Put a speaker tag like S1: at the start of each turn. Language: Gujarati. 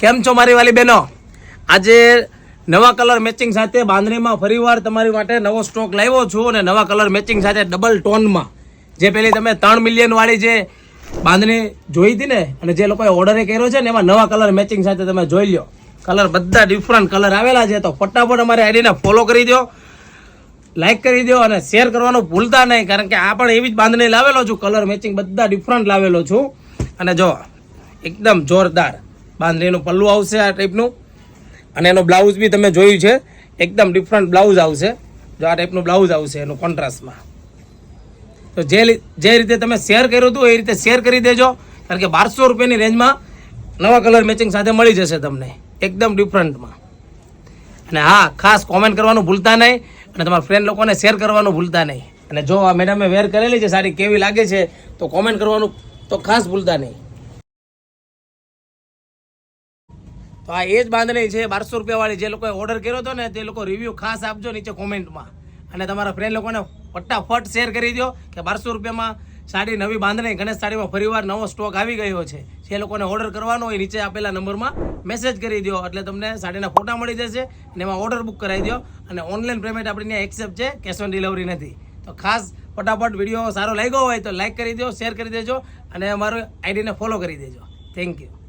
S1: કેમ છો મારી વાલી બહેનો? આજે નવા કલર મેચિંગ સાથે બાંધણીમાં ફરીવાર તમારી માટે નવો સ્ટોક લાવ્યો છું અને નવા કલર મેચિંગ સાથે ડબલ ટોનમાં જે પેલી તમે 3 મિલિયન વાળી જે બાંધણી જોઈ હતી ને અને જે લોકોએ ઓર્ડર કર્યો છે ને એમાં નવા કલર મેચિંગ સાથે તમે જોઈ લો. કલર બધા ડિફરન્ટ કલર આવેલા છે. તો ફટાફટ અમારી આઈડીને ફોલો કરી દો, લાઈક કરી દો અને શેર કરવાનું ભૂલતા નહીં, કારણ કે આ પણ એવી જ બાંધણી લાવેલો છું. કલર મેચિંગ બધા ડિફરન્ટ લાવેલો છું. અને જો એકદમ જોરદાર બાંધણીનું પલ્લું આવશે આ ટાઈપનું અને એનો બ્લાઉઝ બી તમે જોયું છે, એકદમ ડિફરન્ટ બ્લાઉઝ આવશે. જો આ ટાઈપનું બ્લાઉઝ આવશે એનું કોન્ટ્રાસ્ટમાં. તો જે રીતે તમે શેર કર્યું હતું એ રીતે શેર કરી દેજો, કારણ કે 1200 રૂપિયાની રેન્જમાં નવા કલર મેચિંગ સાથે મળી જશે તમને એકદમ ડિફરન્ટમાં. અને હા, ખાસ કોમેન્ટ કરવાનું ભૂલતા નહીં અને તમારા ફ્રેન્ડ લોકોને શેર કરવાનું ભૂલતા નહીં. અને જો આ મેડમે વેર કરેલી છે સાડી કેવી લાગે છે તો કોમેન્ટ કરવાનું તો ખાસ ભૂલતા નહીં. તો આ એ જ બાંધણી છે 1200 રૂપિયા વાળી. જે લોકોએ ઓર્ડર કર્યો હતો ને તે લોકો રિવ્યૂ ખાસ આપજો નીચે કોમેન્ટમાં અને તમારા ફ્રેન્ડ લોકોને ફટાફટ શેર કરી દો કે 1200 રૂપિયામાં સાડી નવી બાંધણી ગણેશ સાડીમાં ફરીવાર નવો સ્ટોક આવી ગયો છે. જે લોકોને ઓર્ડર કરવાનો હોય નીચે આપેલા નંબરમાં મેસેજ કરી દો એટલે તમને સાડીના ફોટા મળી જશે અને એમાં ઓર્ડર બુક કરાવી દો. અને ઓનલાઈન પેમેન્ટ આપણે ત્યાં એક્સેપ્ટ છે, કેશ ઓન ડિલિવરી નથી. તો ખાસ ફટાફટ વિડીયો સારો લાગ્યો હોય તો લાઈક કરી દો, શેર કરી દેજો અને અમારું આઈડીને ફોલો કરી દેજો. Thank you.